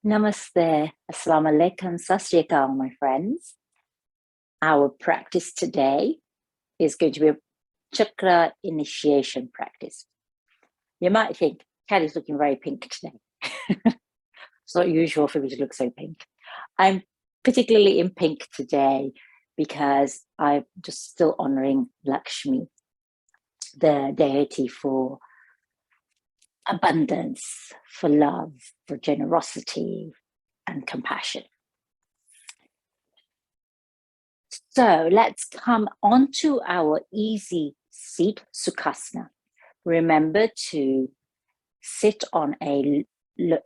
Namaste, Assalamu alaikum, Sat Sri Akal, my friends. Our practice today is going to be a chakra initiation practice. You might think, Caddy's looking very pink today. It's not usual for me to look so pink. I'm particularly in pink today because I'm just still honoring Lakshmi, the deity for abundance, for love, for generosity and compassion. So let's come onto our easy seat, Sukhasana. Remember to sit on a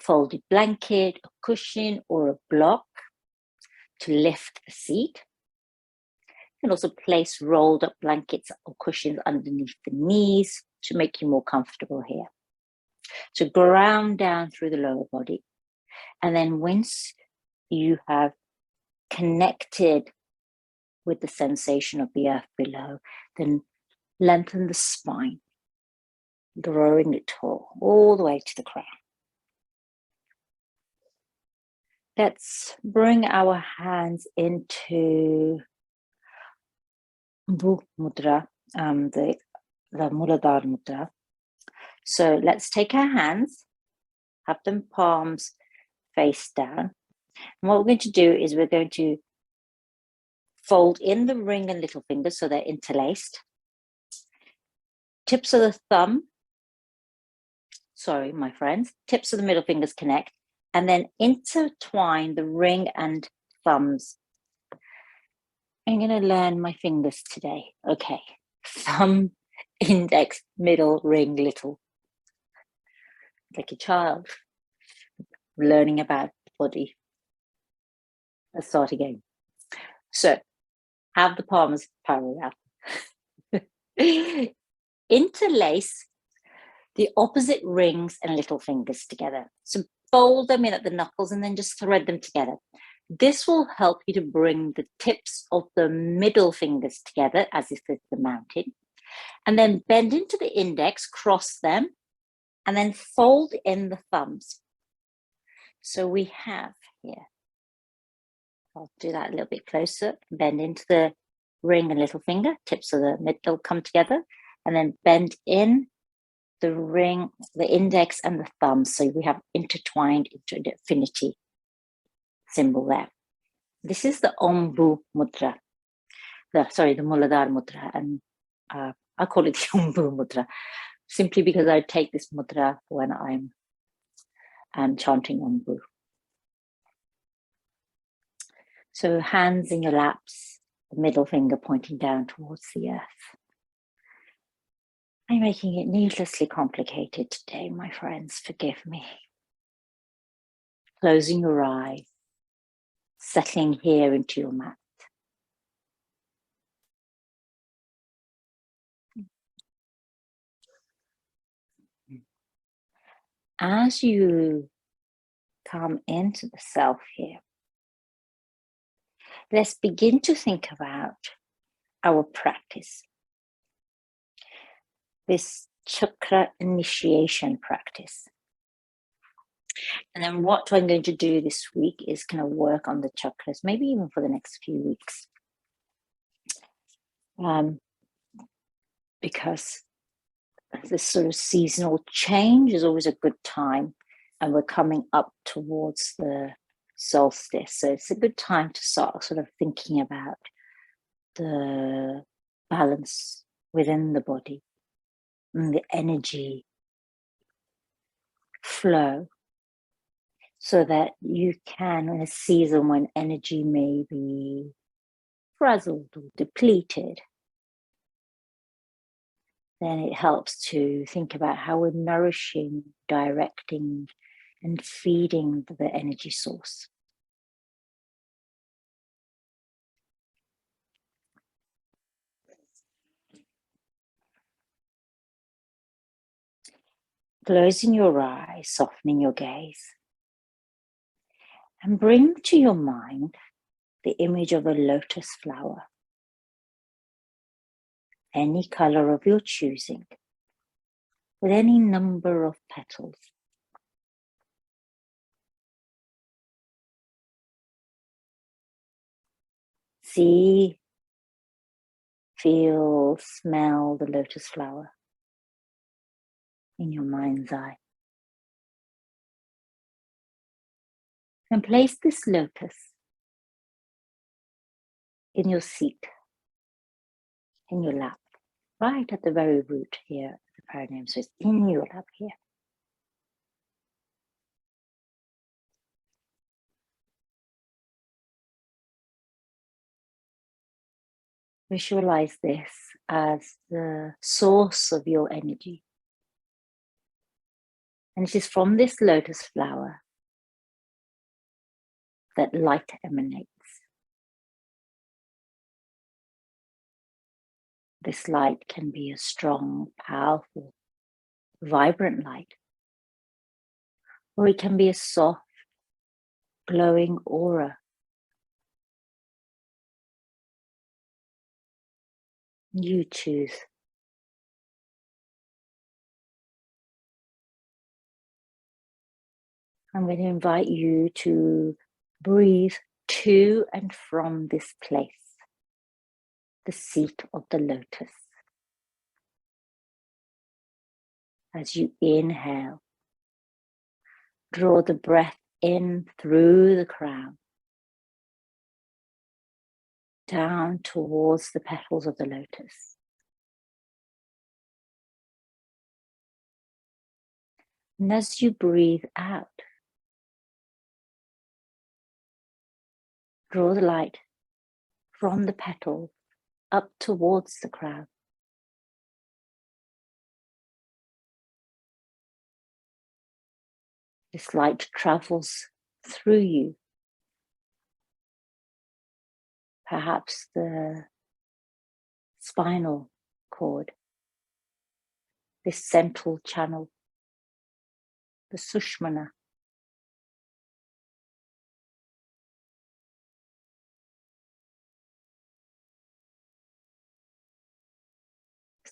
folded blanket, a cushion, or a block to lift the seat. You can also place rolled up blankets or cushions underneath the knees to make you more comfortable here. So ground down through the lower body. And then once you have connected with the sensation of the earth below, then lengthen the spine, growing it tall, all the way to the crown. Let's bring our hands into bhuva mudra, the Muladhara Mudra. So let's take our hands, have them palms face down. And what we're going to do is we're going to fold in the ring and little fingers so they're interlaced. Tips of the thumb, sorry, my friends, tips of the middle fingers connect, and then intertwine the ring and thumbs. I'm going to learn my fingers today. Okay, thumb, index, middle, ring, little. Like a child learning about the body. Let's start again. So, have the palms parallel. Interlace the opposite rings and little fingers together. So fold them in at the knuckles and then just thread them together. This will help you to bring the tips of the middle fingers together as if it's the mountain. And then bend into the index, cross them, and then fold in the thumbs. So we have here, I'll do that a little bit closer, bend into the ring and little finger, tips of the middle come together, and then bend in the ring, the index and the thumb. So we have intertwined into an infinity symbol there. This is the Ombu Mudra, the Muladhara Mudra, and I call it the Ombu Mudra, simply because I take this mudra when I'm chanting Ombu. So hands in your laps, the middle finger pointing down towards the earth. I'm making it needlessly complicated today, my friends, forgive me. Closing your eyes, settling here into your mat. As you come into the self here, let's begin to think about our practice. This chakra initiation practice. And then what I'm going to do this week is kind of work on the chakras, maybe even for the next few weeks. Because this sort of seasonal change is always a good time, and we're coming up towards the solstice. So it's a good time to start sort of thinking about the balance within the body and the energy flow, so that you can, in a season when energy may be frazzled or depleted, then it helps to think about how we're nourishing, directing, and feeding the energy source. Closing your eyes, softening your gaze, and bring to your mind the image of a lotus flower, any color of your choosing, with any number of petals. See, feel, smell the lotus flower in your mind's eye. And place this lotus in your seat, in your lap, right at the very root here of the perineum. So it's in your lap here. Visualize this as the source of your energy. And it is from this lotus flower that light emanates. This light can be a strong, powerful, vibrant light, or it can be a soft, glowing aura. You choose. I'm going to invite you to breathe to and from this place, the seat of the lotus. As you inhale, draw the breath in through the crown, down towards the petals of the lotus. And as you breathe out, draw the light from the petals up towards the crown. This light travels through you, perhaps the spinal cord, this central channel, the sushmana.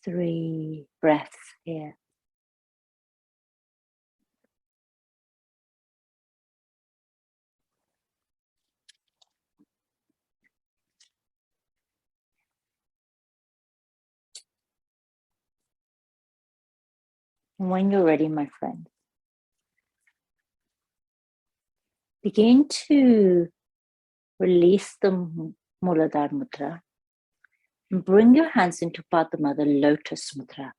Three breaths here. And when you're ready, my friend, begin to release the Muladhara Mudra and bring your hands into Padma, the Lotus Mudra.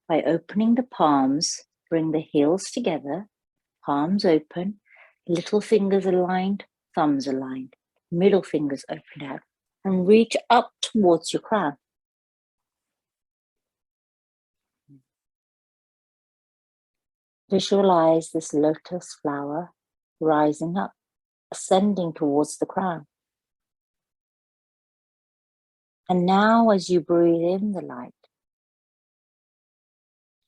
By opening the palms, bring the heels together, palms open, little fingers aligned, thumbs aligned, middle fingers open out, and reach up towards your crown. Visualize this lotus flower rising up, ascending towards the crown. And now as you breathe in the light,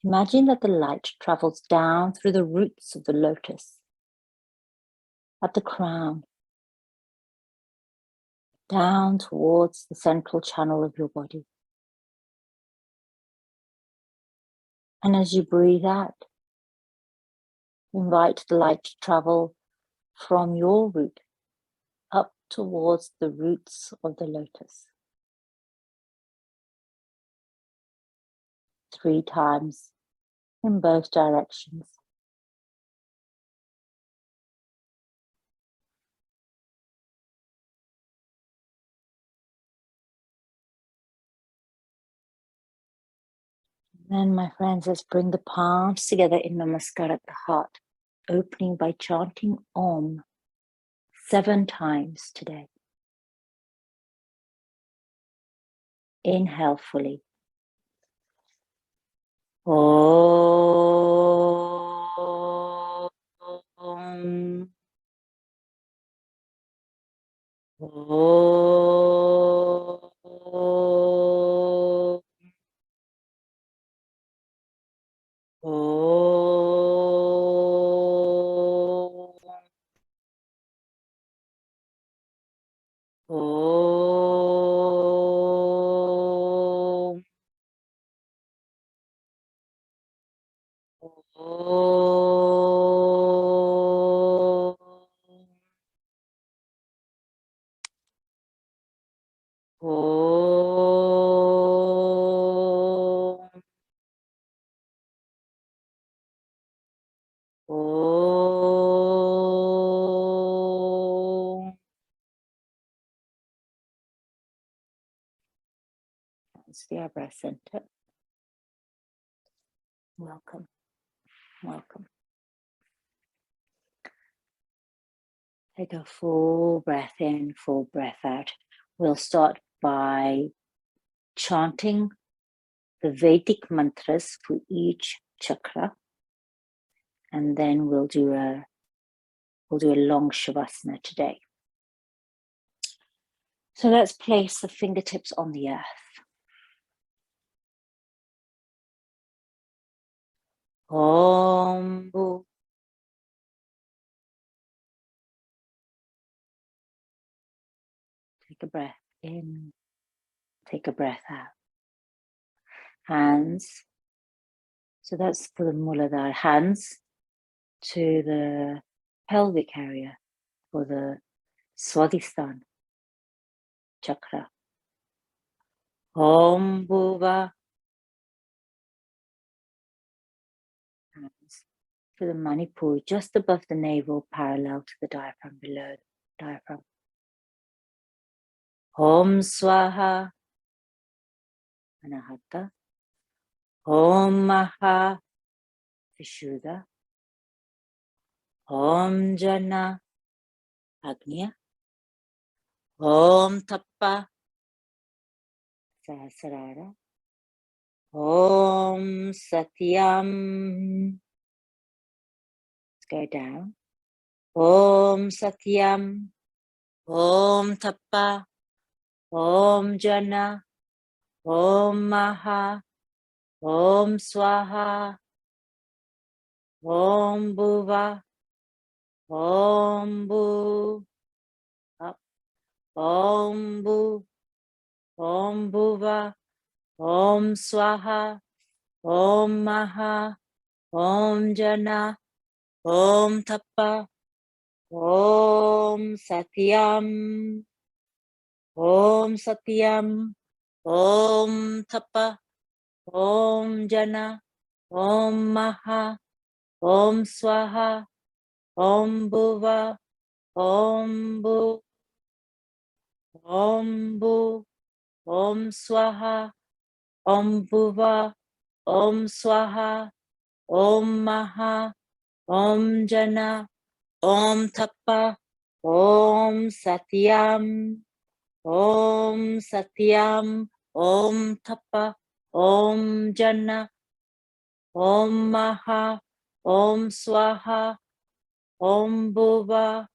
imagine that the light travels down through the roots of the lotus, at the crown, down towards the central channel of your body. And as you breathe out, invite the light to travel from your root up towards the roots of the lotus. 3 times in both directions. Then, my friends, let's bring the palms together in Namaskar at the heart, opening by chanting Om 7 times today. Inhale fully. Om. Om. Om. Om. Om. It's the eyebrow center. Welcome, welcome. Take a full breath in, full breath out. We'll start by chanting the Vedic mantras for each chakra, and then we'll do a long shavasana today. So let's place the fingertips on the earth. Om Bhu. Take a breath in, take a breath out. Hands, so that's for the Muladhara, hands to the pelvic area for the Swali Sun Chakra. Om bhuva. Hands to the Manipur, just above the navel, parallel to the diaphragm, below the diaphragm. Om swaha. Anahata. Om maha. Vishuddha. Om jana. Agnya. Om tapa. Sahasrara. Om satyam. Let's go down. Om satyam. Om tapa. Om jana. Om maha. Om swaha. Om bhuva. Om bhu. Up. Om bhu. Om bhuva. Om swaha. Om maha. Om jana. Om tapa. Om satyam. Om satyam. Om tapa. Om jana. Om maha. Om swaha. Om bhuva. Om bhu. Om bhu. Om swaha. Om bhuva. Om swaha. Om maha. Om jana. Om tapa. Om satyam. Om satyam. Om tapa. Om jana. Om maha. Om swaha. Om bhuva.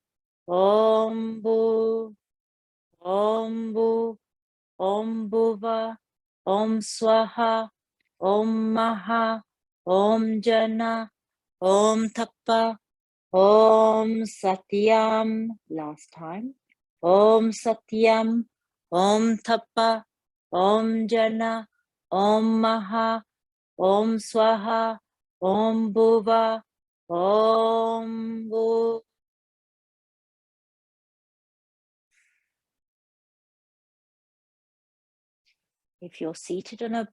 Om bhu. Om bhu. Om bhuva. Om swaha. Om maha. Om jana. Om tapa. Om satyam. Last time. Om satyam. Om tapa. Om jana. Om maha. Om swaha. Om bhuva. Om bhu. If you're seated on a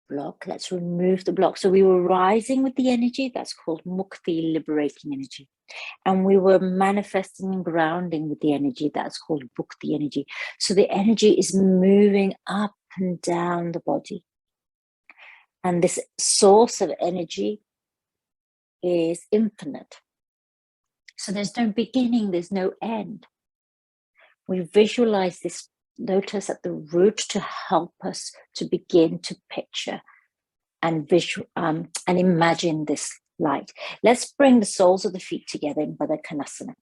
block, let's remove the block. So we were rising with the energy, that's called mukti, liberating energy. And we were manifesting and grounding with the energy, that's called bhukti energy. So the energy is moving up and down the body. And this source of energy is infinite. So there's no beginning, there's no end. We visualize this lotus at the root to help us to begin to picture and imagine this light. Let's bring the soles of the feet together in Baddha Konasana.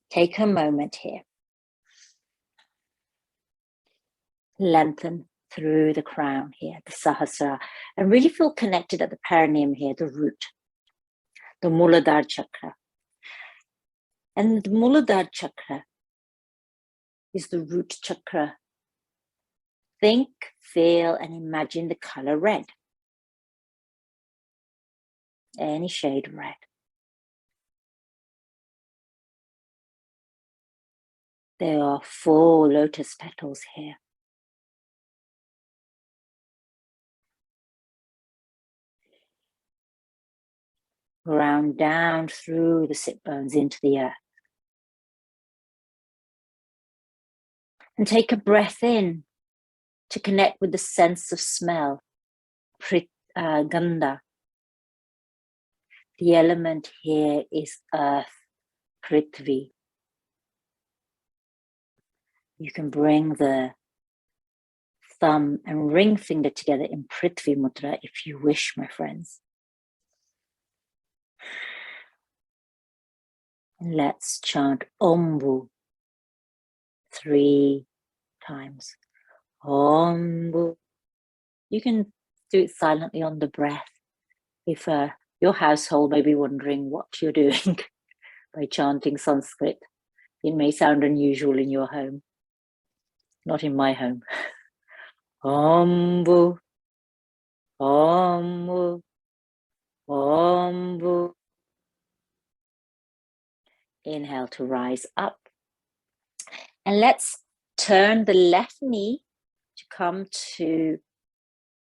Take a moment here. Lengthen through the crown here, the Sahasrara, and really feel connected at the perineum here, the root, the Muladhara Chakra. And the Muladhara Chakra is the root chakra. Think, feel, and imagine the color red. Any shade of red. There are 4 lotus petals here. Ground down through the sit bones into the earth. And take a breath in to connect with the sense of smell, gandha. The element here is earth, prithvi. You can bring the thumb and ring finger together in Prithvi Mudra if you wish, my friends. And let's chant Om Bhu 3 times. Om Bhu. You can do it silently on the breath. If your household may be wondering what you're doing by chanting Sanskrit, it may sound unusual in your home. Not in my home. Om Bhu, Om Bhu, Om Bhu. Inhale to rise up. And let's turn the left knee to come to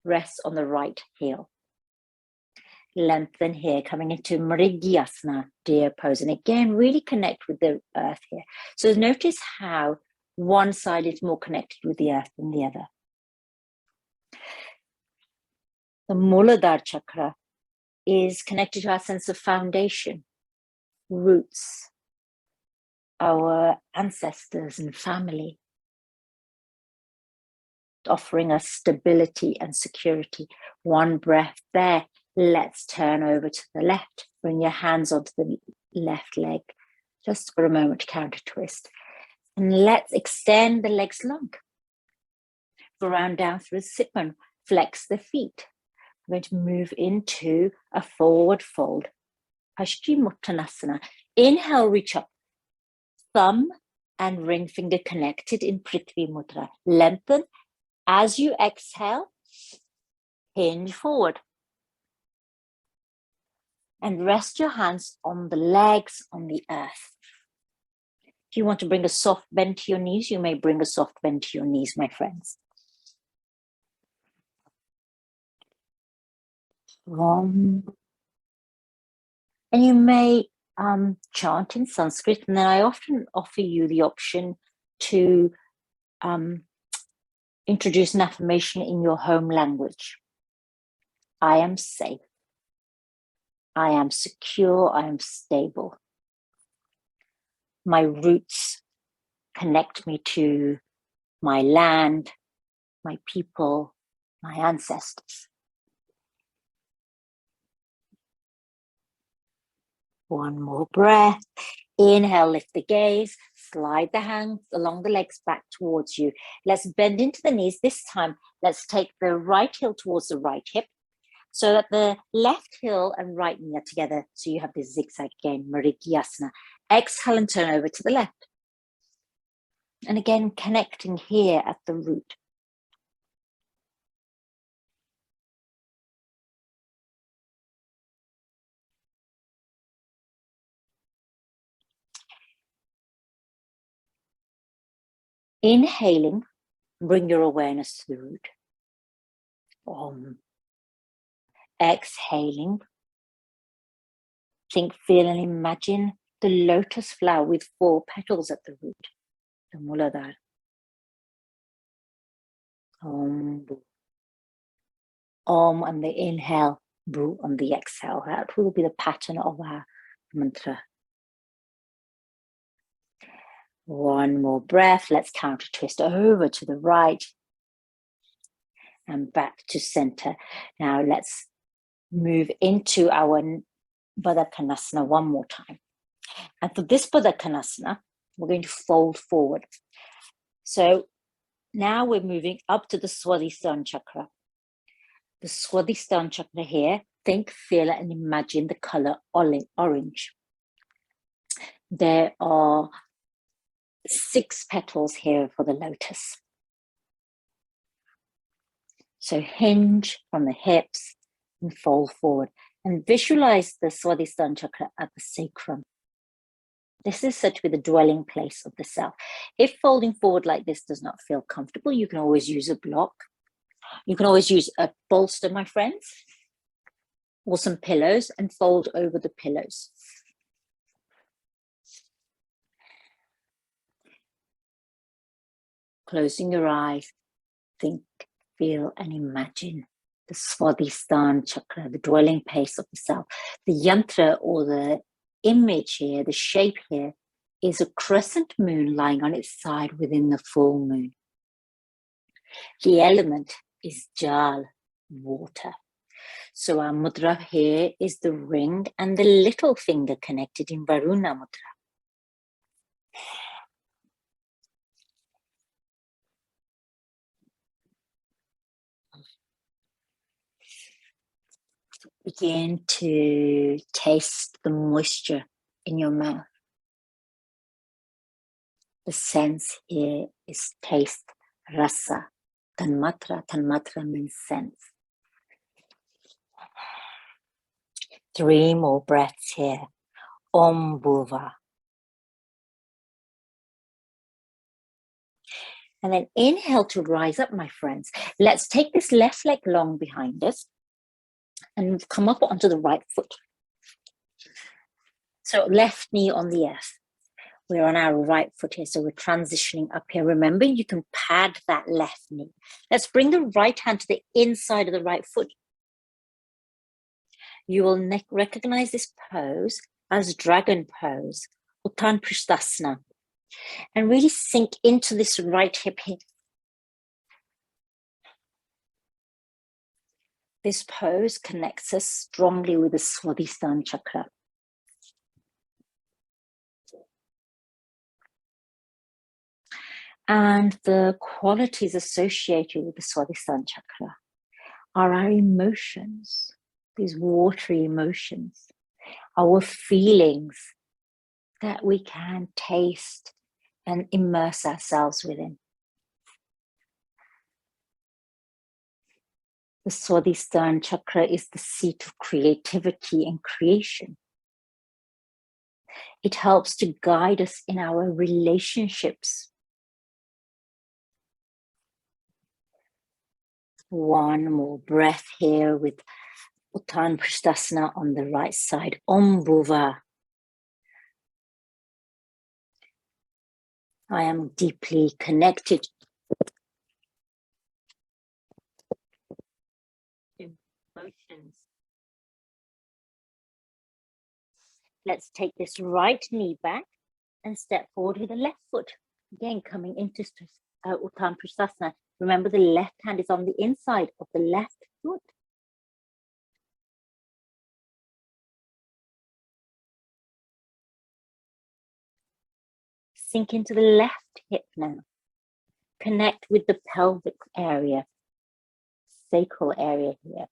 rest on the right heel. Lengthen here, coming into Mrigyasana, deer pose. And again, really connect with the earth here. So notice how one side is more connected with the earth than the other. The Muladhara Chakra is connected to our sense of foundation, roots, our ancestors and family, offering us stability and security. One breath there. Let's turn over to the left. Bring your hands onto the left leg, just for a moment, counter twist. And let's extend the legs long. Round down through the sit bone. Flex the feet. We're going to move into a forward fold. Paschimottanasana. Inhale, reach up. Thumb and ring finger connected in Prithvi Mudra. Lengthen. As you exhale, hinge forward. And rest your hands on the legs, on the earth. If you want to bring a soft bend to your knees, you may bring a soft bend to your knees, my friends. And you may chant in Sanskrit, and then I often offer you the option to introduce an affirmation in your home language. I am safe. I am secure. I am stable. My roots connect me to my land, my people, my ancestors. One more breath. Inhale, lift the gaze, slide the hands along the legs back towards you. Let's bend into the knees. This time, let's take the right heel towards the right hip so that the left heel and right knee are together. So you have this zigzag again, Mrigyasana. Exhale and turn over to the left. And again, connecting here at the root. Inhaling, bring your awareness to the root. Om. Exhaling, think, feel, and imagine the lotus flower with 4 petals at the root, the Muladhara. Om, Bhu. Om on the inhale, Bhu on the exhale. That will be the pattern of our mantra. One more breath. Let's counter twist over to the right and back to center. Now let's move into our Baddha Konasana one more time. And for this Baddha Konasana, we're going to fold forward. So now we're moving up to the Swali Sun Chakra. The Swali Sun Chakra here, think, feel, and imagine the color orange. There are 6 petals here for the lotus. So hinge from the hips and fold forward. And visualize the Swali Sun Chakra at the sacrum. This is said to be the dwelling place of the self. If folding forward like this does not feel comfortable, you can always use a block. You can always use a bolster, my friends, or some pillows and fold over the pillows. Closing your eyes think, feel, and imagine the Swali Sun Chakra, the dwelling place of the self. The yantra, or the image here, the shape here, is a crescent moon lying on its side within the full moon. The element is jal, water. So our mudra here is the ring and the little finger connected in Varuna mudra. Begin to taste the moisture in your mouth. The sense here is taste, rasa, tanmatra. Tanmatra means sense. 3 more breaths here. Om bhuva. And then inhale to rise up, my friends. Let's take this left leg long behind us and come up onto the right foot. So left knee on the earth. We're on our right foot here, so we're transitioning up here. Remember, you can pad that left knee. Let's bring the right hand to the inside of the right foot. You will recognize this pose as dragon pose, Uttan Pristhasana, and really sink into this right hip here. This pose connects us strongly with the Swali Sun Chakra. And the qualities associated with the Swali Sun Chakra are our emotions, these watery emotions, our feelings that we can taste and immerse ourselves within. The Swali Sun Chakra is the seat of creativity and creation. It helps to guide us in our relationships. One more breath here with Uttan Pristhasana on the right side. Om bhuva. I am deeply connected to emotions. Let's take this right knee back and step forward with the left foot. Again, coming into Uttan Pristhasana. Remember, the left hand is on the inside of the left foot. Sink into the left hip now. Connect with the pelvic area, sacral area here,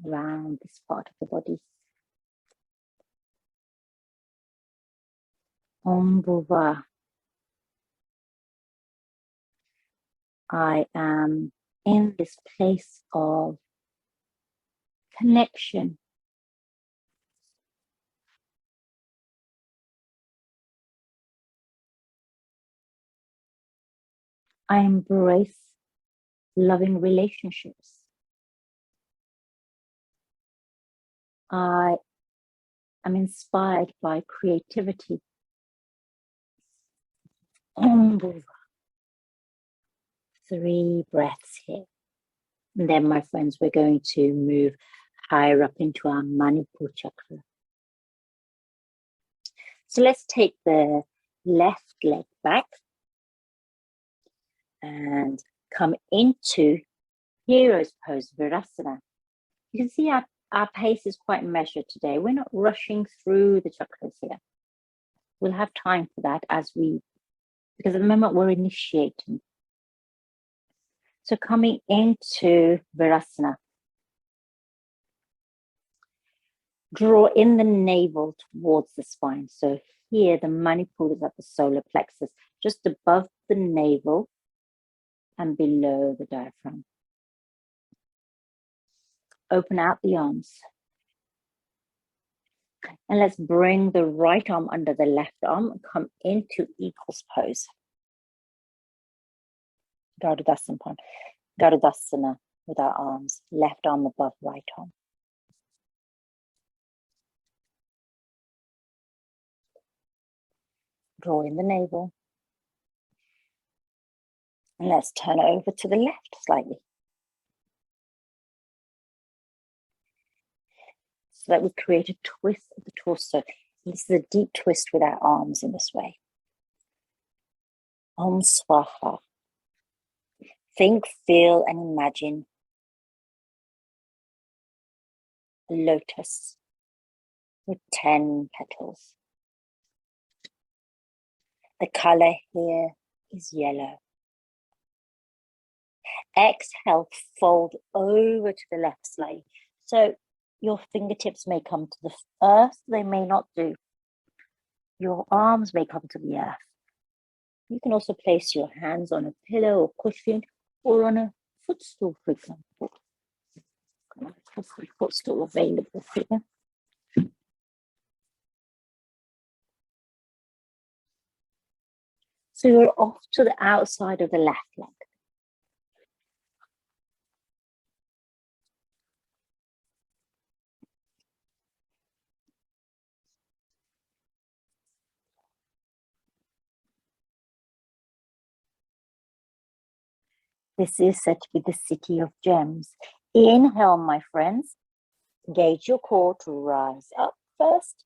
around this part of the body. Om bhuva. I am in this place of connection. I embrace loving relationships. I am inspired by creativity. Om bhuva. 3 breaths here. And then, my friends, we're going to move higher up into our Manipur chakra. So let's take the left leg back and come into hero's pose, Virasana. You can see our pace is quite measured today. We're not rushing through the chakras here. We'll have time for that because at the moment we're initiating. So coming into Virasana, draw in the navel towards the spine. So here the Manipur is at the solar plexus, just above the navel and below the diaphragm. Open out the arms. And let's bring the right arm under the left arm and come into equals pose. Garudasana with our arms, left arm above right arm. Draw in the navel. And let's turn over to the left slightly. So that we create a twist of the torso. This is a deep twist with our arms in this way. Om Swaha. Think, feel, and imagine a lotus with 10 petals. The color here is yellow. Exhale, fold over to the left slightly. So your fingertips may come to the earth, they may not do. Your arms may come to the earth. You can also place your hands on a pillow or cushion or on a footstool, for example. Footstool available here. So you're off to the outside of the left leg. This is said to be the city of gems. Inhale, my friends. Engage your core to rise up first,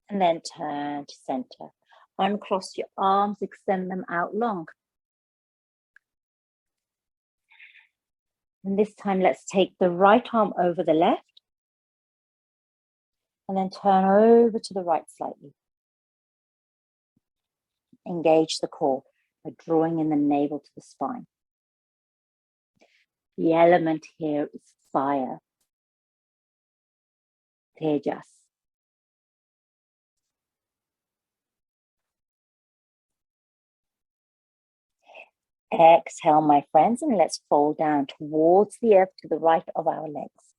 and then turn to center. Uncross your arms, extend them out long. And this time, let's take the right arm over the left, and then turn over to the right slightly. Engage the core by drawing in the navel to the spine. The element here is fire, tejas. Exhale, my friends, and let's fold down towards the earth to the right of our legs.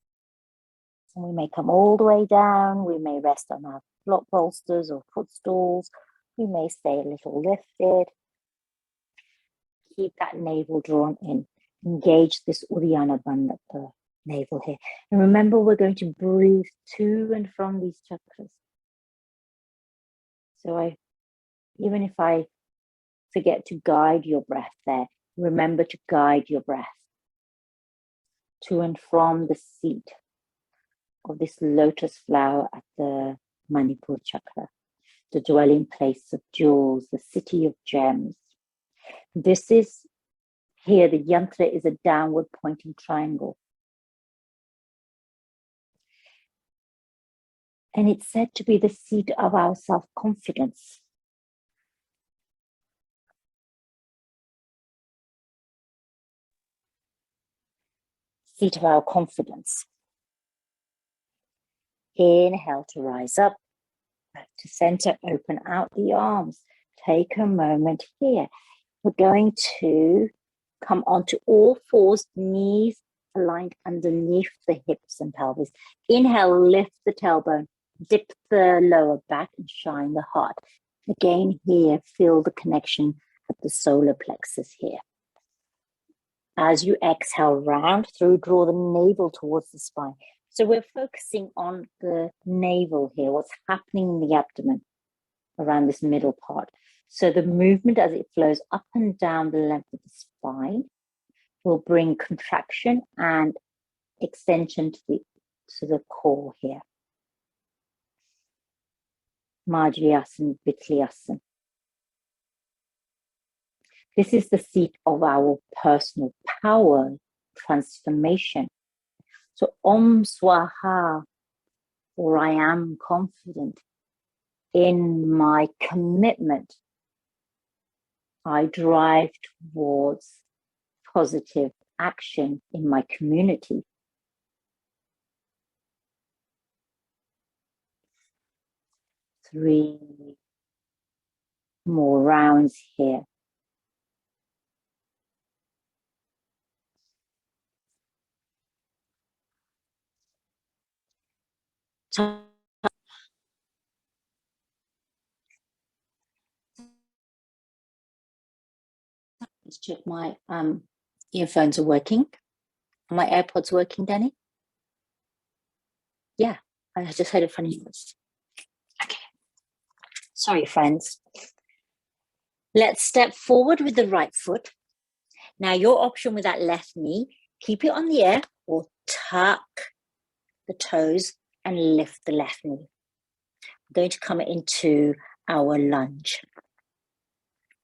And we may come all the way down. We may rest on our block bolsters or footstools. We may stay a little lifted. Keep that navel drawn in. Engage this Uddiyana bandha, the navel here. And remember, we're going to breathe to and from these chakras. So even if I forget to guide your breath there, remember to guide your breath to and from the seat of this lotus flower at the Manipur chakra, the dwelling place of jewels, the city of gems. This is here, the yantra is a downward pointing triangle. And it's said to be the seat of our self-confidence. Seat of our confidence. Inhale to rise up, back to center, open out the arms. Take a moment here. We're going to come onto all fours, knees aligned underneath the hips and pelvis. Inhale, lift the tailbone, dip the lower back and shine the heart. Again here, feel the connection at the solar plexus here. As you exhale, round through, draw the navel towards the spine. So we're focusing on the navel here, what's happening in the abdomen around this middle part. So the movement as it flows up and down the length of the spine will bring contraction and extension to the core here. Majriasana, Vitliasana. This is the seat of our personal power, transformation. So Om Swaha, or I am confident in my commitment. I drive towards positive action in my community. Three more rounds here. Let's check my earphones are working. Are my AirPods working, Danny? Yeah, I just heard a funny noise. Okay. Sorry, friends. Let's step forward with the right foot. Now, your option with that left knee, keep it on the earth or tuck the toes and lift the left knee. I'm going to come into our lunge.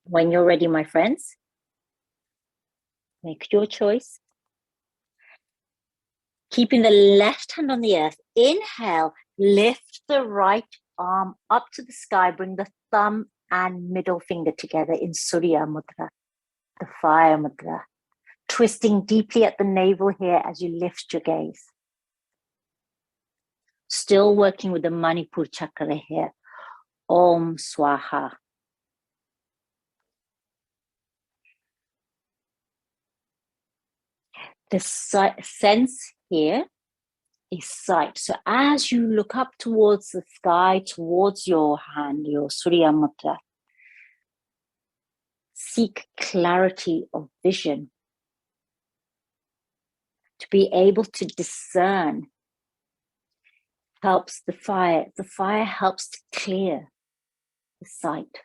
When you're ready, my friends, make your choice. Keeping the left hand on the earth, inhale, lift the right arm up to the sky, bring the thumb and middle finger together in Surya Mudra, the fire mudra. Twisting deeply at the navel here as you lift your gaze. Still working with the Manipur Chakra here. Om Swaha. The sense here is sight. So as you look up towards the sky, towards your hand, your Surya Mudra, seek clarity of vision. To be able to discern helps the fire. The fire helps to clear the sight.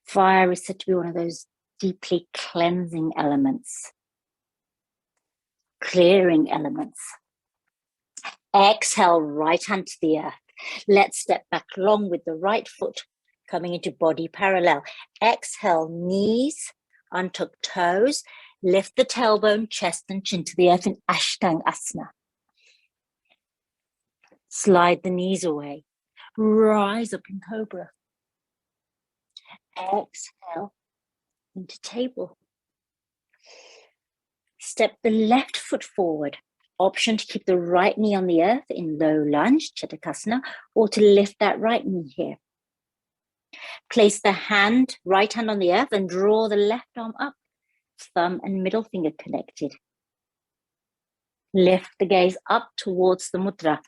Fire is said to be one of those deeply cleansing elements, clearing elements. Exhale, right hand to the earth. Let's step back long with the right foot coming into body parallel. Exhale, knees, untuck toes. Lift the tailbone, chest and chin to the earth in Ashtangasana. Slide the knees away. Rise up in cobra. Exhale into table. Step the left foot forward. Option to keep the right knee on the earth in low lunge, Chatakasana, or to lift that right knee here. Place the right hand on the earth and draw the left arm up. Thumb and middle finger connected. Lift the gaze up towards the mudra.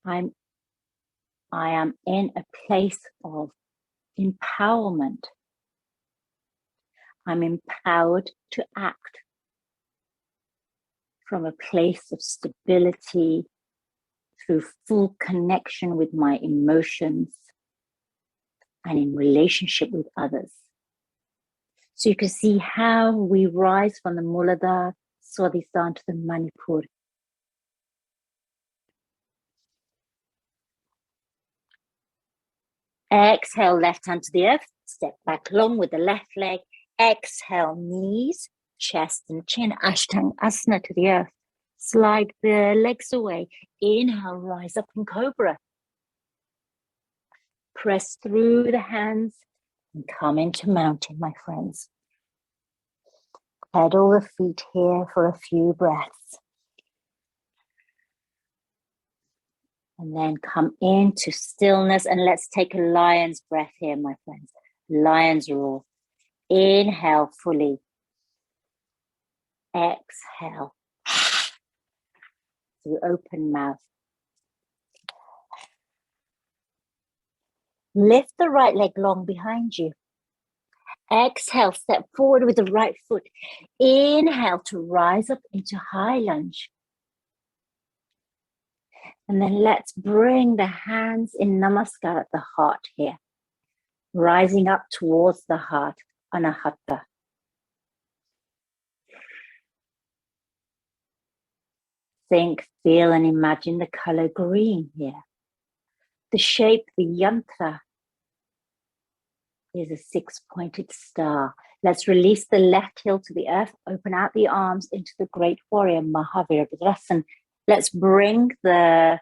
I am in a place of empowerment. I'm empowered to act from a place of stability through full connection with my emotions and in relationship with others. So you can see how we rise from the Muladhara, Swadhisthana to the Manipur. Exhale, left hand to the earth. Step back long with the left leg. Exhale, knees, chest and chin. Ashtangasana to the earth. Slide the legs away. Inhale, rise up in cobra. Press through the hands and come into mountain, my friends. Pedal the feet here for a few breaths. And then come into stillness and let's take a lion's breath here, my friends. Lion's roar. Inhale fully. Exhale. Through open mouth. Lift the right leg long behind you. Exhale, step forward with the right foot. Inhale to rise up into high lunge. And then let's bring the hands in namaskar at the heart here. Rising up towards the heart, anahata. Think, feel and imagine the color green here. The shape, the yantra, is a six-pointed star. Let's release the left heel to the earth, open out the arms into the great warrior, maha, Virasana. Let's bring the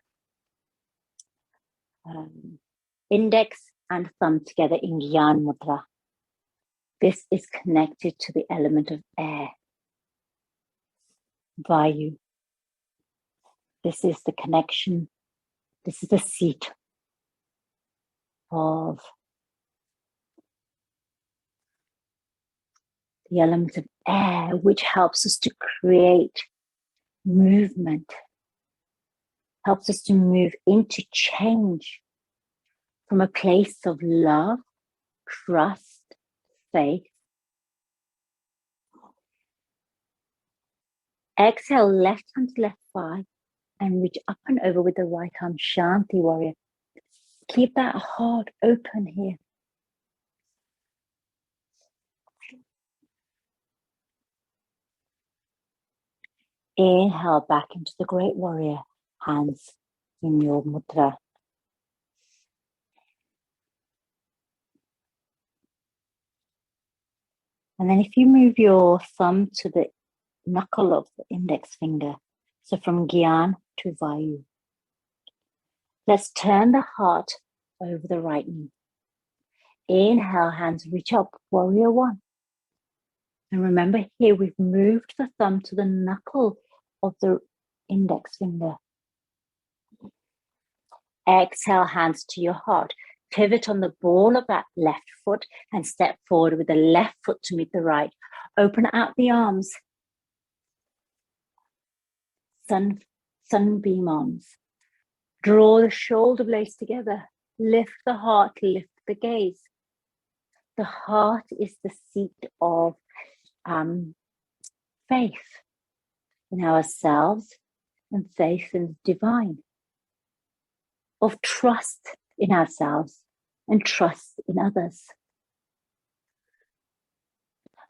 index and thumb together in Jnana Mudra. This is connected to the element of air, Vayu. This is the connection. This is the seat of the element of air, which helps us to create movement, helps us to move into change from a place of love, trust, faith. Exhale, left hand to left thigh and reach up and over with the right arm, Shanti warrior. Keep that heart open here. Inhale back into the great warrior, hands in your mudra. And then if you move your thumb to the knuckle of the index finger, so from Gyan to Vayu. Let's turn the heart over the right knee. Inhale, hands reach up, warrior one. And remember here, we've moved the thumb to the knuckle of the index finger. Exhale, hands to your heart. Pivot on the ball of that left foot and step forward with the left foot to meet the right. Open out the arms. Sunbeam arms. Draw the shoulder blades together. Lift the heart, lift the gaze. The heart is the seat of faith in ourselves and faith in the divine, of trust in ourselves and trust in others,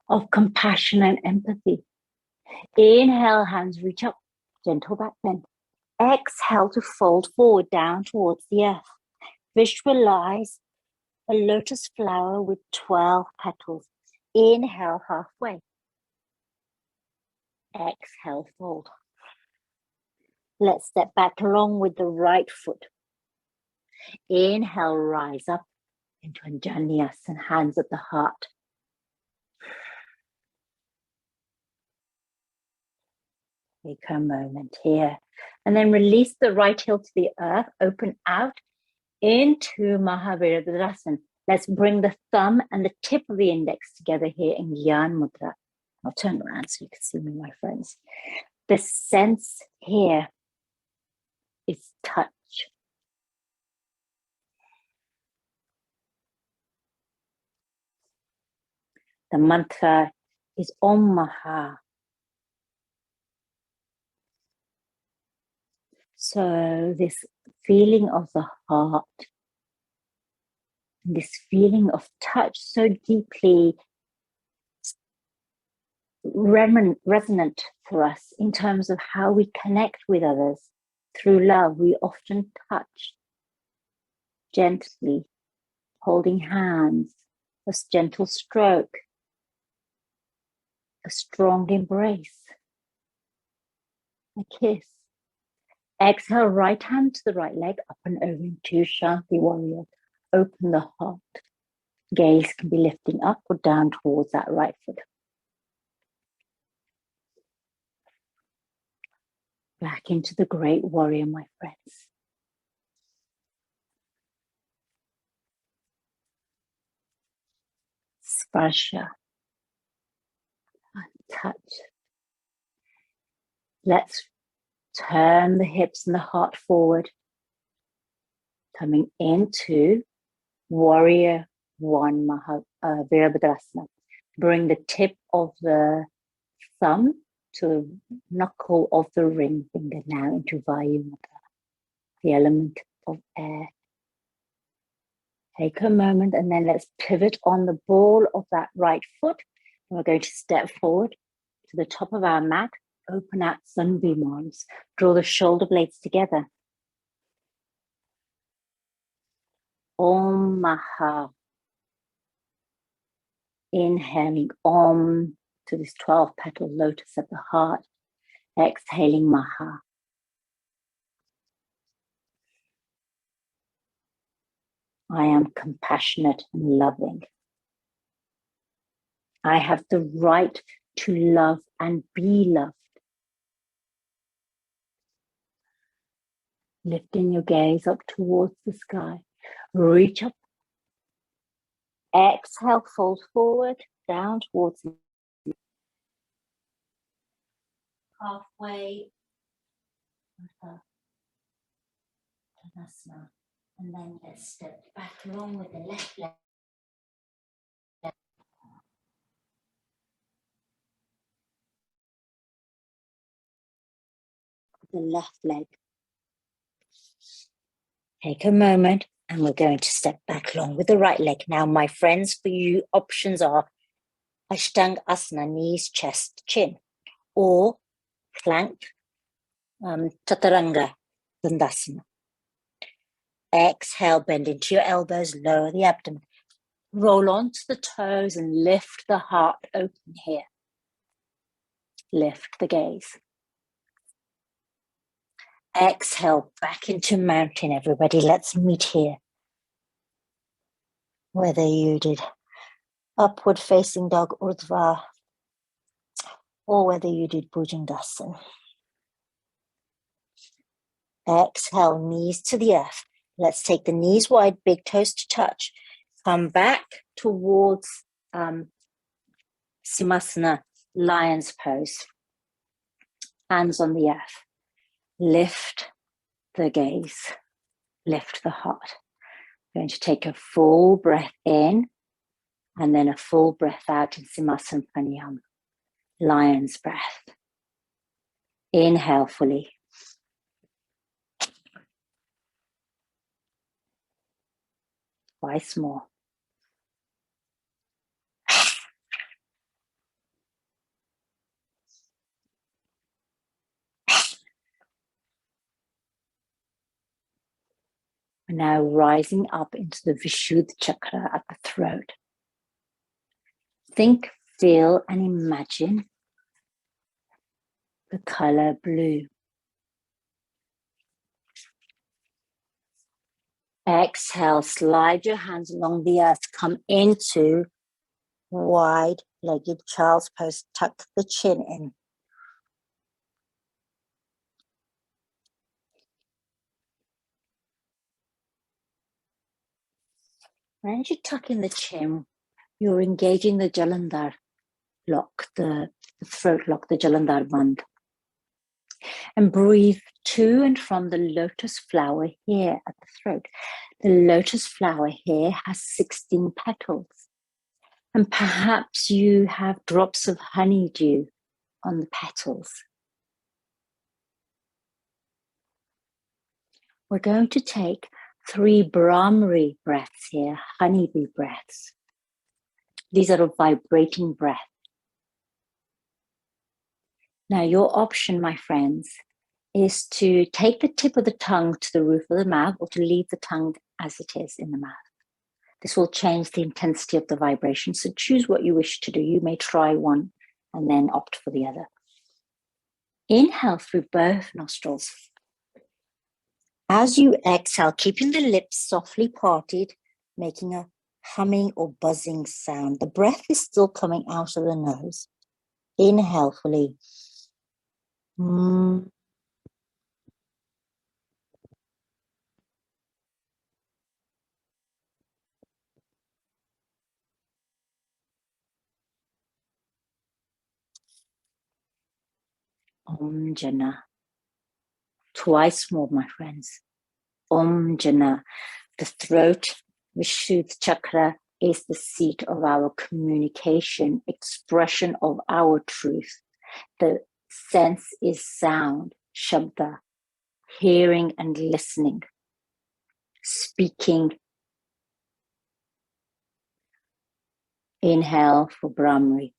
of compassion and empathy. Inhale, hands reach up, gentle back bend. Exhale to fold forward down towards the earth. Visualize a lotus flower with 12 petals. Inhale halfway. Exhale, fold. Let's step back along with the right foot. Inhale, rise up into Anjaneyasana, hands at the heart. Take a moment here. And then release the right heel to the earth, open out into Virasana. Let's bring the thumb and the tip of the index together here in Gyan Mudra. I'll turn around so you can see me, my friends. The sense here is touch. The mantra is Om Maha. So this feeling of the heart, this feeling of touch so deeply resonant for us in terms of how we connect with others through love. We often touch gently, holding hands, a gentle stroke, a strong embrace, a kiss. Exhale, right hand to the right leg, up and over into Shanti warrior. Open the heart. Gaze can be lifting up or down towards that right foot. Back into the great warrior, my friends. Sparsha. Touch. Let's turn the hips and the heart forward. Coming into warrior one, Virasana. Bring the tip of the thumb to the knuckle of the ring finger now into Vayu Mudra, the element of air. Take a moment and then let's pivot on the ball of that right foot. And we're going to step forward to the top of our mat, open out sunbeam arms, draw the shoulder blades together. Om Maha. Inhaling Om to this 12-petal lotus at the heart. Exhaling Maha. I am compassionate and loving. I have the right to love and be loved. Lifting your gaze up towards the sky. Reach up. Exhale, fold forward, down towards the halfway. And then let's step back along with the left leg. The left leg Take a moment and we're going to step back long with the right leg. Now, my friends, for you, options are Ashtanga Asana, knees, chest, chin, or plank, Chaturanga Dandasana. Exhale, bend into your elbows, lower the abdomen. Roll onto the toes and lift the heart open here. Lift the gaze. Exhale, back into mountain, everybody. Let's meet here. Whether you did upward facing dog Urdhva or whether you did Bhujangasana. Exhale, knees to the earth. Let's take the knees wide, big toes to touch. Come back towards Simasana, lion's pose. Hands on the earth. Lift the gaze. Lift the heart. We're going to take a full breath in and then a full breath out in Simasana Pranayama. Lion's breath. Inhale fully. Twice more. We're now rising up into the Vishud Chakra at the throat. Think, feel, and imagine the color blue. Exhale, slide your hands along the earth. Come into wide-legged child's pose. Tuck the chin in. As you tuck in the chin, you're engaging the Jalandhar lock, the throat lock, the Jalandhar band. And breathe to and from the lotus flower here at the throat. The lotus flower here has 16 petals. And perhaps you have drops of honeydew on the petals. We're going to take 3 Brahmari breaths here, honeybee breaths. These are a vibrating breath. Now, your option, my friends, is to take the tip of the tongue to the roof of the mouth or to leave the tongue as it is in the mouth. This will change the intensity of the vibration. So choose what you wish to do. You may try one and then opt for the other. Inhale through both nostrils. As you exhale, keeping the lips softly parted, making a humming or buzzing sound. The breath is still coming out of the nose. Inhale fully. Om Jana. Twice more, my friends. Om Jana. The throat, Vishud Chakra, is the seat of our communication, expression of our truth. The sense is sound, Shabda, hearing and listening, speaking. Inhale for Brahmari.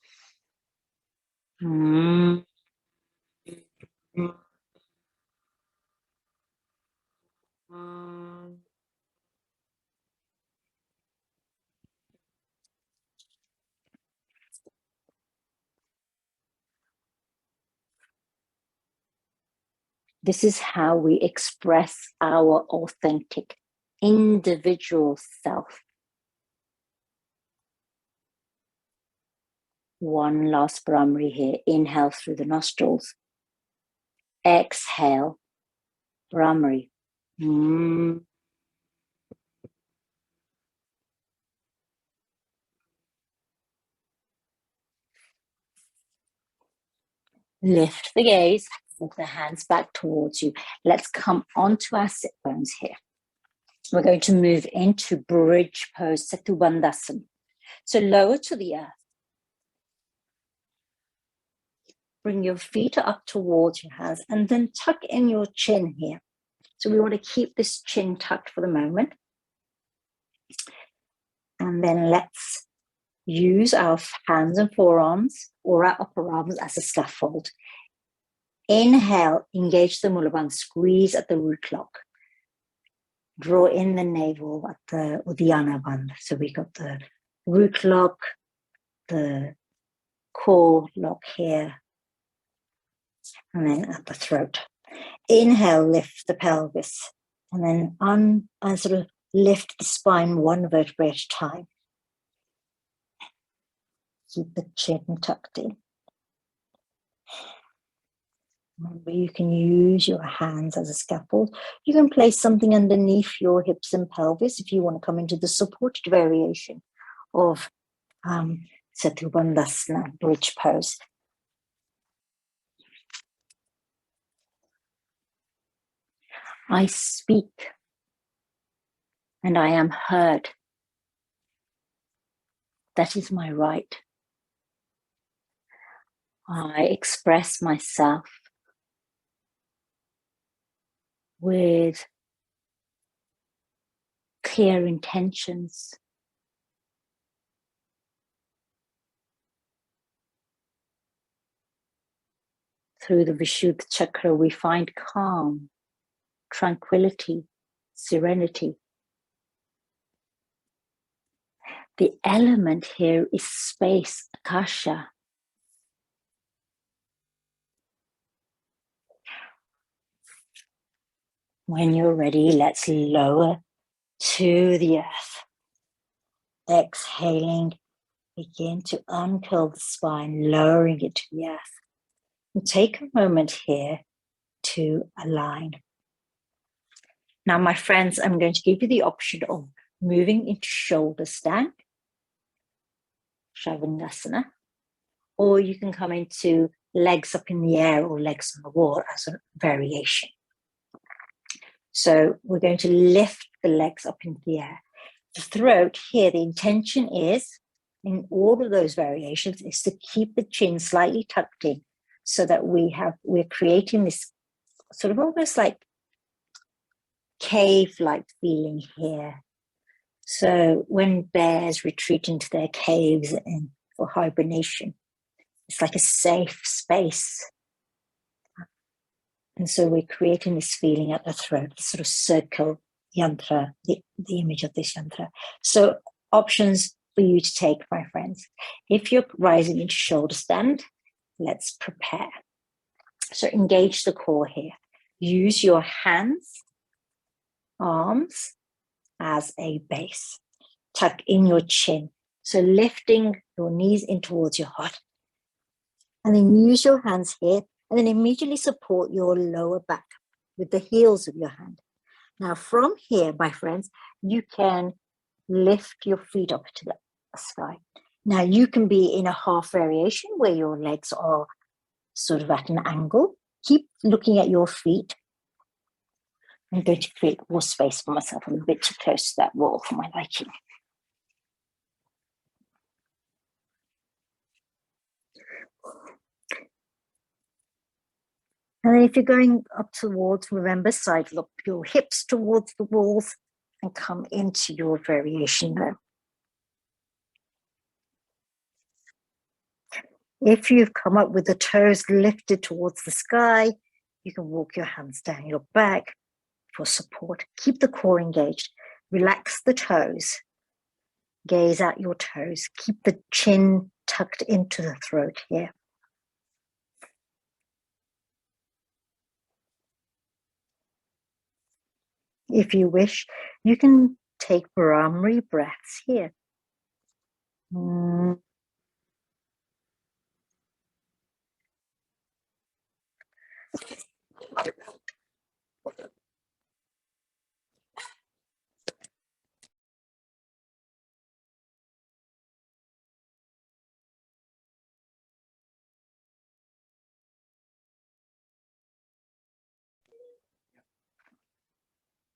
This is how we express our authentic, individual self. One last Brahmari here. Inhale through the nostrils. Exhale, Brahmari. Lift the gaze, move the hands back towards you. Let's come onto our sit bones here. We're going to move into bridge pose, Setu Bandhasana. So lower to the earth. Bring your feet up towards your hands and then tuck in your chin here. So we want to keep this chin tucked for the moment. And then let's use our hands and forearms or our upper arms as a scaffold. Inhale, engage the Mulabandha, squeeze at the root lock. Draw in the navel at the Uddiyana Bandha. So we got the root lock, the core lock here, and then at the throat. Inhale, lift the pelvis, and then sort of lift the spine one vertebrae at a time. Keep the chin tucked in. Remember, you can use your hands as a scaffold. You can place something underneath your hips and pelvis if you want to come into the supported variation of Satyabandhasana, bridge pose. I speak and I am heard. That is my right. I express myself with clear intentions. Through the Vishud Chakra, we find calm, tranquility, serenity. The element here is space, akasha. When you're ready, let's lower to the earth. Exhaling, begin to uncurl the spine, lowering it to the earth. And take a moment here to align. Now, my friends, I'm going to give you the option of moving into shoulder stand, Shavasana, or you can come into legs up in the air or legs on the wall as a variation. So we're going to lift the legs up into the air. The throat here, the intention is, in all of those variations, is to keep the chin slightly tucked in so that we're creating this sort of almost like cave-like feeling here. So when bears retreat into their caves and for hibernation, it's like a safe space. And so we're creating this feeling at the throat, this sort of circle yantra, the image of this yantra. So options for you to take, my friends. If you're rising into shoulder stand, let's prepare. So engage the core here. Use your hands, arms as a base. Tuck in your chin. So lifting your knees in towards your heart. And then use your hands here and then immediately support your lower back with the heels of your hand. Now from here, my friends, you can lift your feet up to the sky. Now you can be in a half variation where your legs are sort of at an angle. Keep looking at your feet. I'm going to create more space for myself. I'm a bit too close to that wall for my liking. And then if you're going up towards, remember, side lock your hips towards the walls and come into your variation there. If you've come up with the toes lifted towards the sky, you can walk your hands down your back for support. Keep the core engaged. Relax the toes. Gaze at your toes. Keep the chin tucked into the throat here. If you wish, you can take Brahmari breaths here.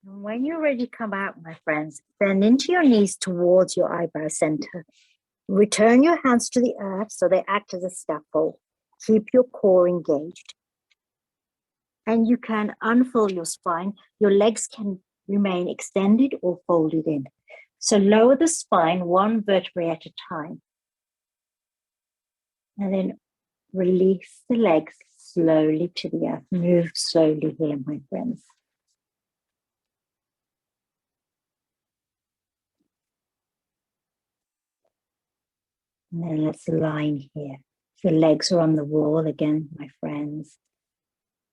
And when you're ready to come out, my friends, bend into your knees towards your eyebrow center. Return your hands to the earth so they act as a scaffold. Keep your core engaged. And you can unfold your spine. Your legs can remain extended or folded in. So lower the spine one vertebrae at a time. And then release the legs slowly to the earth. Move slowly here, my friends. And then let's align here. The legs are on the wall again, my friends.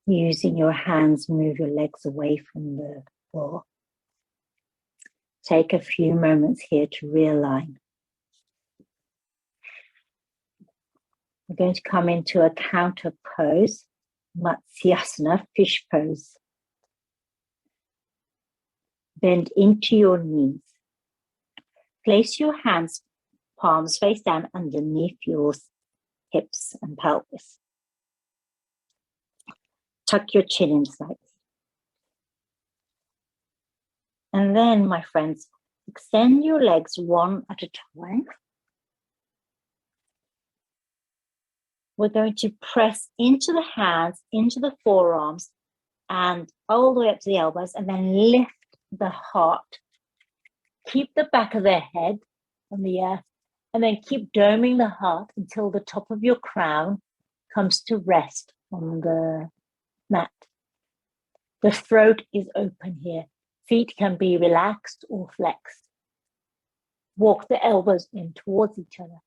Using your hands, move your legs away from the floor. Take a few moments here to realign. We're going to come into a counter pose, Matsyasana, fish pose. Bend into your knees. Place your hands, palms face down underneath your hips and pelvis. Tuck your chin in slightly. And then, my friends, extend your legs one at a time. We're going to press into the hands, into the forearms, and all the way up to the elbows, and then lift the heart. Keep the back of the head on the earth, and then keep doming the heart until the top of your crown comes to rest on the mat. The throat is open here. Feet can be relaxed or flexed. Walk the elbows in towards each other.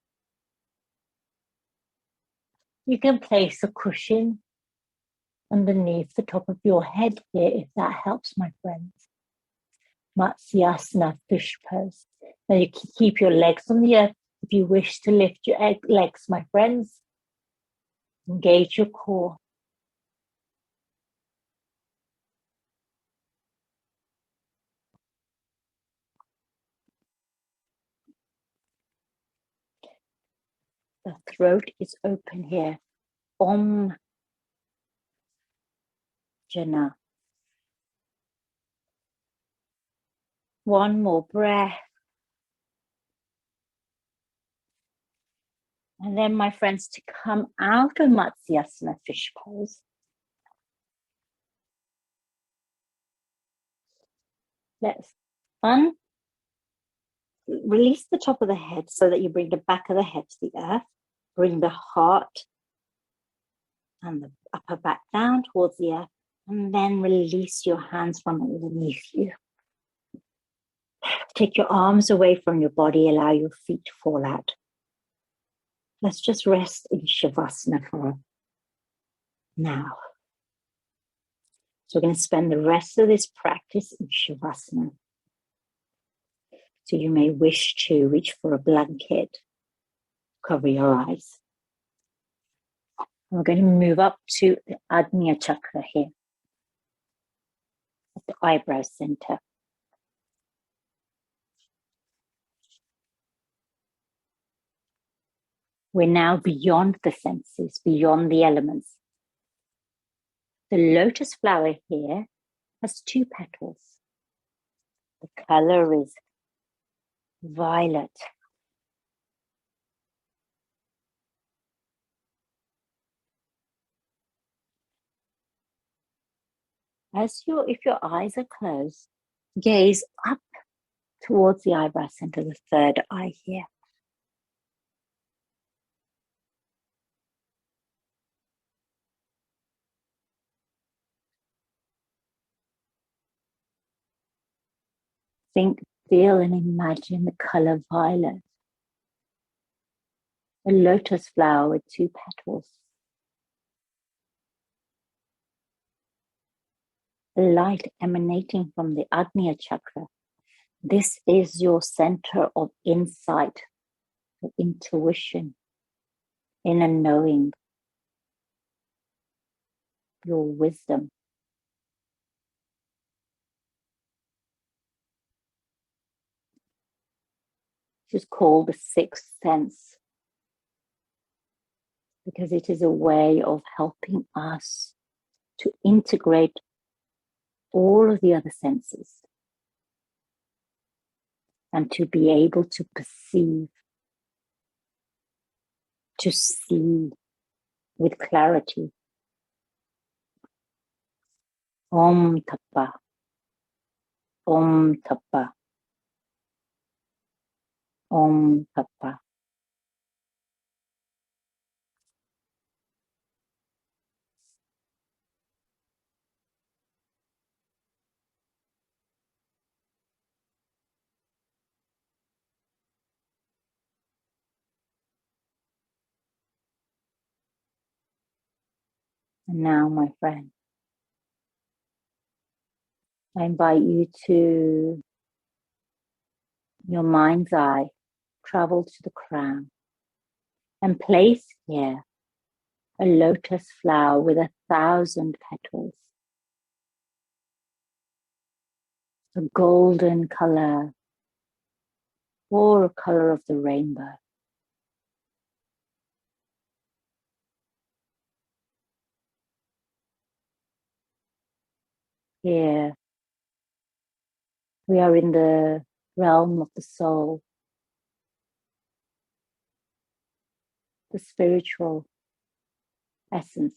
You can place a cushion underneath the top of your head here if that helps, my friends. Matsyasana, fish pose. Now you can keep your legs on the earth. If you wish to lift your legs, my friends, engage your core. The throat is open here. Om Jana. One more breath. And then, my friends, to come out of Matsyasana, fish pose. Let's release the top of the head so that you bring the back of the head to the earth. Bring the heart and the upper back down towards the earth. And then release your hands from underneath you. Take your arms away from your body. Allow your feet to fall out. Let's just rest in Shavasana for now. So we're going to spend the rest of this practice in Shavasana. So you may wish to reach for a blanket, cover your eyes. We're going to move up to the Admira Chakra here, at the eyebrow center. We're now beyond the senses, beyond the elements. The lotus flower here has 2 petals. The color is violet. If your eyes are closed, gaze up towards the eyebrow center, the 3rd eye here. Think, feel, and imagine the color violet. A lotus flower with 2 petals. The light emanating from the Admira Chakra. This is your center of insight, of intuition, inner knowing, your wisdom. This is called the 6th sense because it is a way of helping us to integrate all of the other senses and to be able to perceive, to see with clarity. Om tapa. Om tapa. Om tapa. And now, my friend, I invite you to your mind's eye, travel to the crown, and place here a lotus flower with 1,000 petals, a golden color or a color of the rainbow. Here we are in the realm of the soul, the spiritual essence.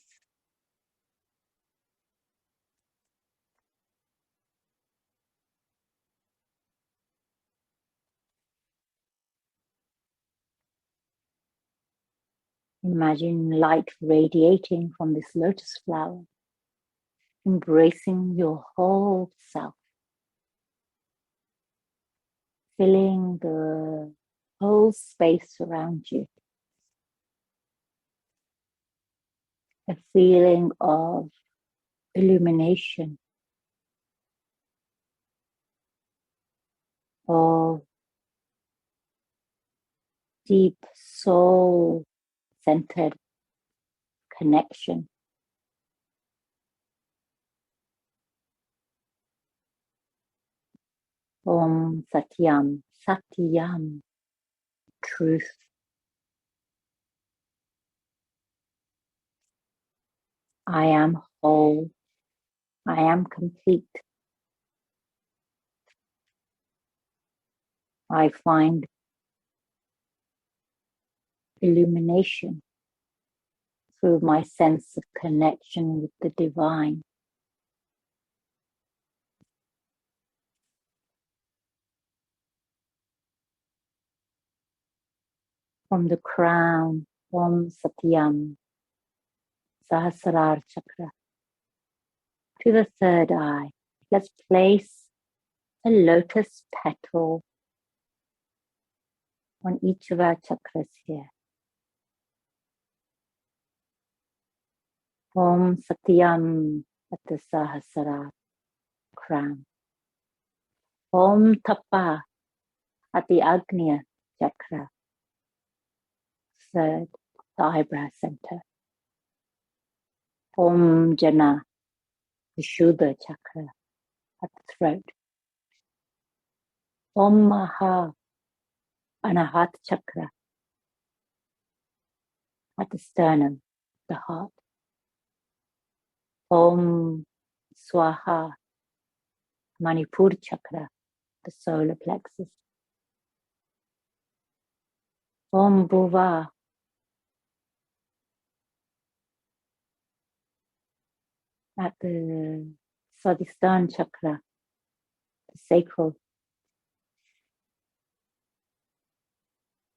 Imagine light radiating from this lotus flower, embracing your whole self, filling the whole space around you. A feeling of illumination, of deep soul-centered connection. Om satyam, satyam, truth. I am whole. I am complete. I find illumination through my sense of connection with the divine. From the crown, Om Satyam, Sahasrara Chakra, to the third eye, let's place a lotus petal on each of our chakras here. Om Satyam at the Sahasrara crown. Om Tapa at the Admira Chakra, third, the eyebrow center. Om Jana, Vishud Chakra at the throat. Om Maha, Anahat Chakra at the sternum, the heart. Om Swaha, Manipur Chakra, the solar plexus. Om Bhuva, at the Swali Chakra, the sacral.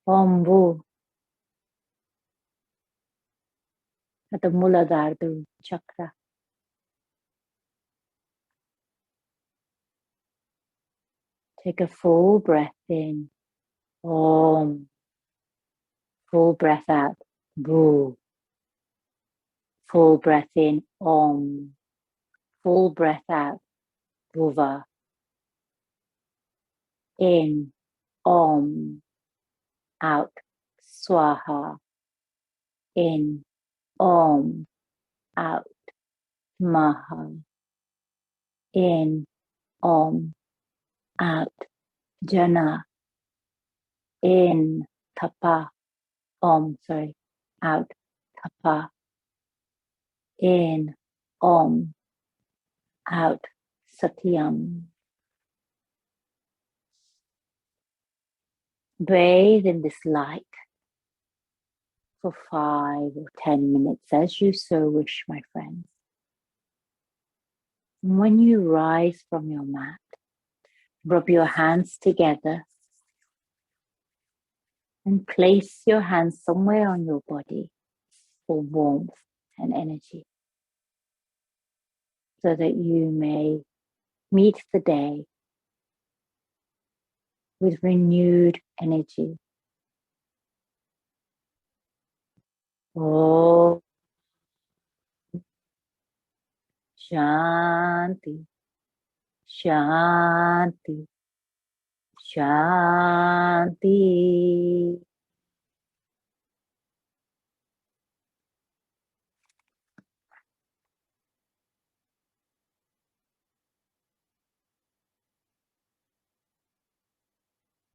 Om Bhu, at the Muladhara Chakra. Take a full breath in. Om. Full breath out. Bhu. Full breath in. Om. Full breath out. Bhuva. In. Om. Out. Swaha. In. Om. Out. Maha. In. Om. Out. Jana. In. Tapa. Out. Tapa. In. Om. Out. Satyam. Bathe in this light for 5 or 10 minutes, as you so wish, my friends. When you rise from your mat, rub your hands together and place your hands somewhere on your body for warmth and energy, so that you may meet the day with renewed energy. Oh, Shanti, Shanti, Shanti.